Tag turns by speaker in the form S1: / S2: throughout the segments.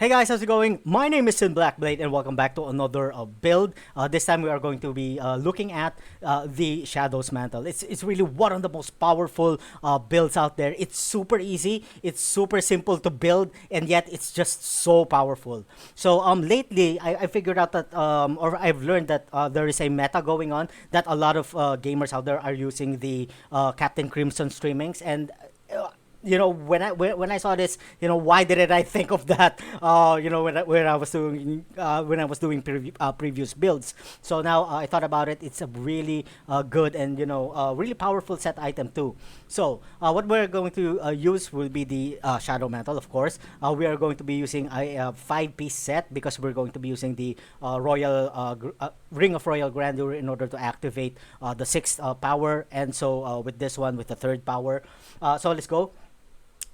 S1: Hey guys, how's it going? My name is Blackblade and welcome back to another build. This time we are going to be looking at the Shadow Mantle. It's really one of the most powerful builds out there. It's super easy, it's super simple to build, and yet it's just so powerful. So lately I figured out that or I've learned that there is a meta going on that a lot of gamers out there are using the Captain Crimson Trimmings and when I saw this, why didn't I think of that? When I was doing previous builds. So now I thought about it. It's a really good and really powerful set item too. So what we're going to use will be the Shadow Mantle, of course. We are going to be using a 5-piece set because we're going to be using the Ring of Royal Grandeur in order to activate the sixth power, and so with this one with the third power. So let's go.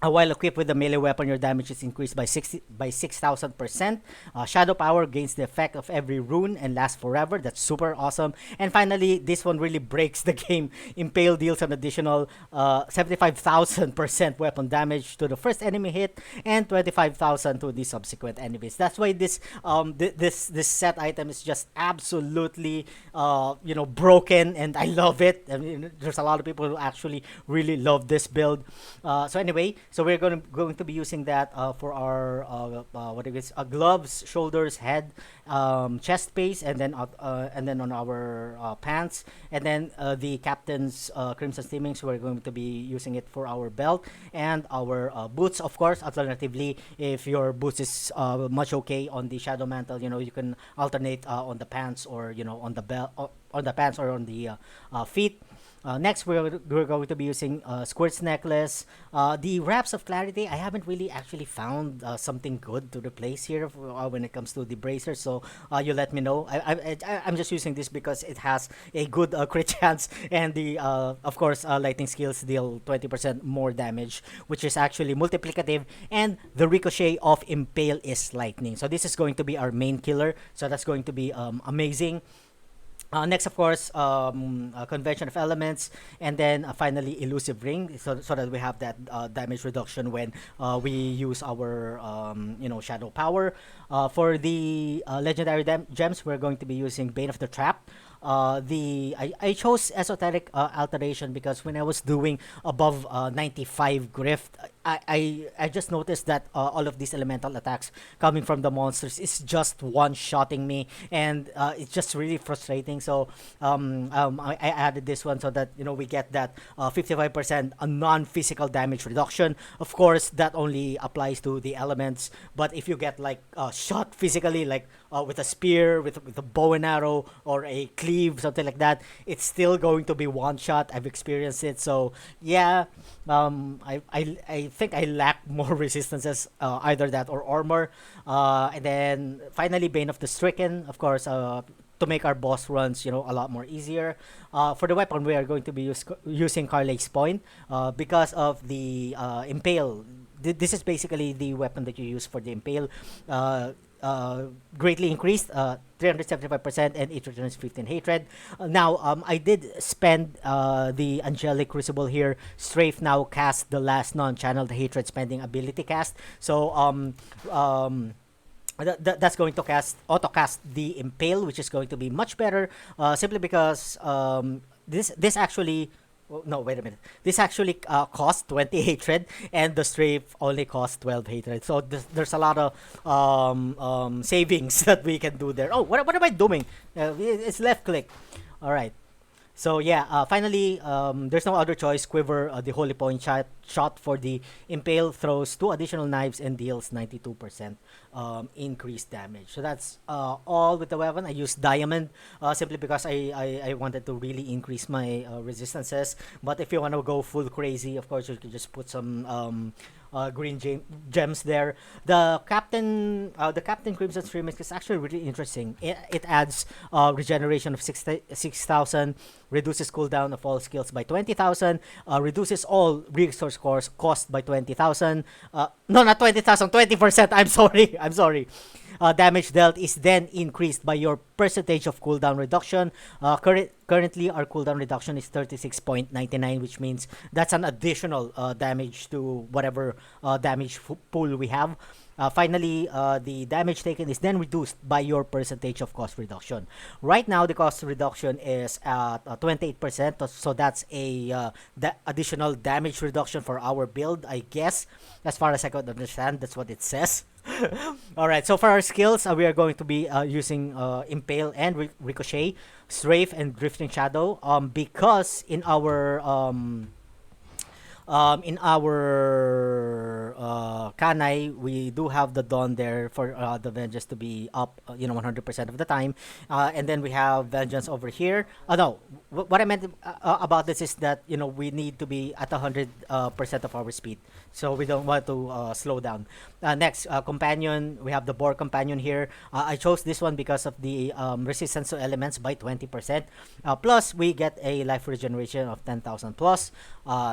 S1: While equipped with a melee weapon, your damage is increased by 6,000%. Shadow power gains the effect of every rune and lasts forever. That's super awesome. And finally, this one really breaks the game. Impale deals an additional 75,000% weapon damage to the first enemy hit and 25,000 to the subsequent enemies. That's why this set item is just absolutely broken, and I love it. I mean, there's a lot of people who actually really love this build. So anyway. So we're going to be using that for our gloves, shoulders, head, chest base, and then on our pants, and then the captain's crimson steamings. We're going to be using it for our belt and our boots, of course. Alternatively, if your boots is much okay on the Shadow Mantle, you can alternate on the pants or on the belt, on the pants or on the feet. Next, we're going to be using Squirt's necklace. The Wraps of Clarity, I haven't really actually found something good to replace here when it comes to the bracers, so you let me know. I'm just using this because it has a good crit chance, and the of course lightning skills deal 20% more damage, which is actually multiplicative, and the Ricochet of Impale is lightning. So this is going to be our main killer, so that's going to be amazing. Next, of course, Convention of Elements, and then finally Elusive Ring, so that we have that damage reduction when we use our Shadow Power. For the Legendary Gems, we're going to be using Bane of the Trap. I chose Esoteric Alteration because when I was doing above 95 Grift, I just noticed that all of these elemental attacks coming from the monsters is just one-shotting me, and it's just really frustrating. So I added this one so that we get that 55% non-physical damage reduction. Of course, that only applies to the elements, but if you get like shot physically, like with a spear, with a bow and arrow, or a cleave, something like that, it's still going to be one shot. I've experienced it, so yeah. I think I lack more resistances, either that or armor. And then finally, Bane of the Stricken, of course, to make our boss runs, a lot more easier. For the weapon, we are going to be using Karlei's Point because of the Impale. This is basically the weapon that you use for the Impale. Greatly increased, 375%, and it returns 15 hatred. Now, I did spend the Angelic Crucible here. Strafe now cast the last non-channeled hatred spending ability cast. So, that's going to auto cast the Impale, which is going to be much better, simply because this actually. Oh, no, wait a minute. This actually costs 20 hatred, and the strafe only costs 12 hatred. So there's a lot of savings that we can do there. Oh, what am I doing? It's left click. All right. So yeah, finally, there's no other choice. Quiver, the Holy Point shot for the Impale, throws 2 additional knives and deals 92% increased damage. So that's all with the weapon. I used Diamond simply because I wanted to really increase my resistances. But if you want to go full crazy, of course, you can just put some green gems there. The Captain Crimson Streaming is actually really interesting. It adds regeneration of 6,000, reduces cooldown of all skills by 20,000, reduces all resource cost by 20,000. No, not 20,000, 20%. I'm sorry. Damage dealt is then increased by your percentage of cooldown reduction. Currently, our cooldown reduction is 36.99, which means that's an additional damage to whatever damage pool we have. Finally, the damage taken is then reduced by your percentage of cost reduction. Right now, the cost reduction is at 28%, so that's a additional damage reduction for our build, I guess. As far as I could understand, that's what it says. Alright, so for our skills, we are going to be using Impale and Ricochet, Strafe, and Drifting Shadow, because in our Kanai, we do have the Dawn there for the Vengeance to be up, 100% of the time. And then we have Vengeance over here. No, what I meant about this is that, we need to be at 100% of our speed. So we don't want to slow down. Next, Companion, we have the Boar Companion here. I chose this one because of the resistance to elements by 20%. Plus, we get a life regeneration of 10,000 plus.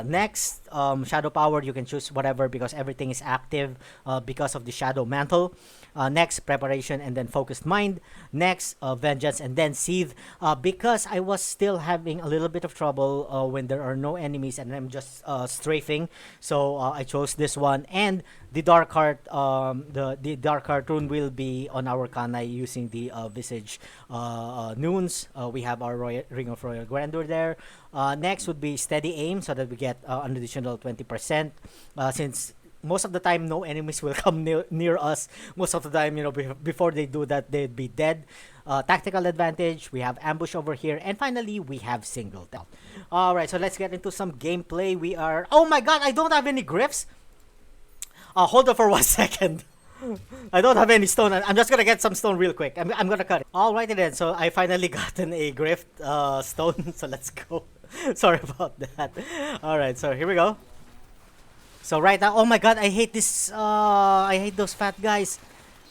S1: Next, Shadow Power, you can choose whatever because everything is active because of the Shadow Mantle. Next, Preparation, and then Focused Mind. Next, Vengeance, and then Seethe. Because I was still having a little bit of trouble when there are no enemies and I'm just strafing. So I chose this one. And the Dark Heart, the Dark Heart rune will be on our Kanai using the Visage Nunes. We have our Ring of Royal Grandeur there. Next would be Steady Aim so that we get an additional 20%. Since most of the time no enemies will come near us, most of the time, before they do that, they'd be dead. Tactical Advantage, we have Ambush over here, and finally we have Single Tap. Alright, so let's get into some gameplay. We are, oh my god, I don't have any glyphs. Hold on for 1 second. I don't have any stone. I'm just gonna get some stone real quick. I'm gonna cut it. Alrighty then, so I finally gotten a Grift stone, so let's go. Sorry about that. Alright, so here we go. So right now, oh my god, I hate this, I hate those fat guys.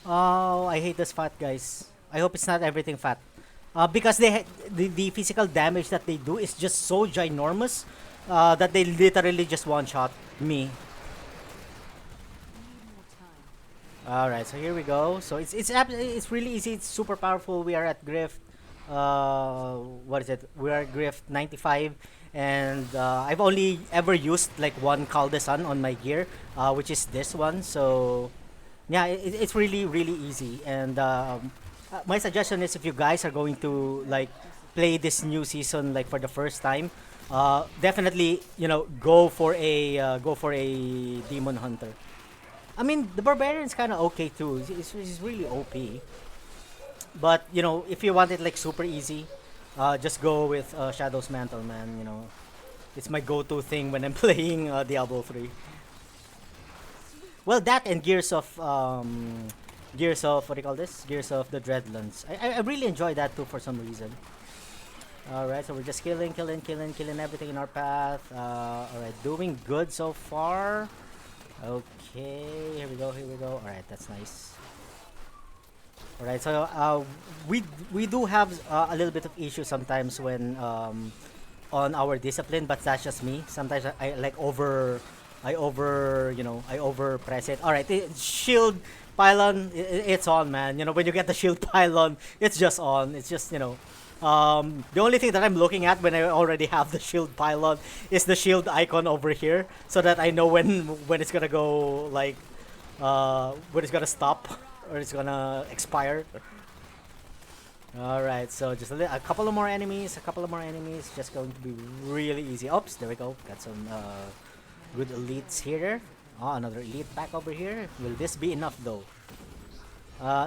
S1: Oh, I hate those fat guys. I hope it's not everything fat. Because the physical damage that they do is just so ginormous that they literally just one-shot me. Alright, so here we go. So it's really easy, it's super powerful. We are at Grift, what is it? We are at Grift 95. And I've only ever used like one Caldesan on my gear, which is this one. So yeah, it's really really easy. And my suggestion is if you guys are going to like play this new season like for the first time, definitely go for a Demon Hunter. I mean the Barbarian's kind of okay too. It's really OP. But if you want it like super easy, just go with Shadow's Mantle, man. It's my go-to thing when I'm playing Diablo 3. Well, that and Gears of what do you call this? Gears of the Dreadlands. I really enjoy that too for some reason. Alright, so we're just killing everything in our path. Alright, doing good so far. Okay, here we go. Alright, that's nice. Alright, so we do have a little bit of issue sometimes when on our discipline, but that's just me. Sometimes I like over press it. Alright, shield pylon, it's on, man. When you get the shield pylon, it's just on. It's just the only thing that I'm looking at when I already have the shield pylon is the shield icon over here, so that I know when it's gonna go like when it's gonna stop or it's gonna expire. Alright, so just a couple of more enemies, just going to be really easy. Oops, there we go. Got some good elites here. Oh, another elite back over here. Will this be enough though?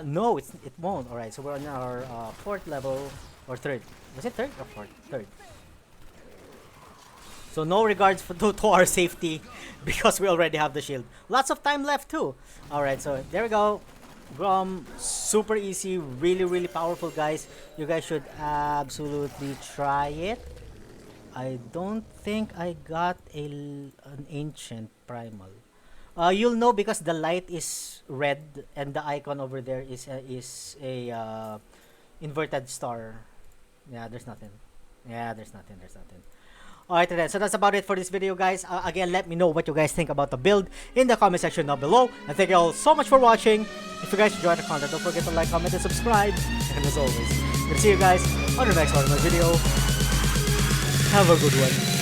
S1: No, it won't. Alright, so we're on our 4th level, or 3rd. Was it 3rd or 4th? 3rd. So no regards to our safety because we already have the shield. Lots of time left too. Alright, so there we go. Grom, super easy, really really powerful, guys. You guys should absolutely try it. I don't think I got an ancient primal. You'll know because the light is red and the icon over there is a inverted star. Yeah, there's nothing. There's nothing. Alright then, so that's about it for this video, guys. Again, let me know what you guys think about the build in the comment section down below. And thank you all so much for watching. If you guys enjoyed the content, don't forget to like, comment, and subscribe. And as always, we'll see you guys on the next one of my video. Have a good one.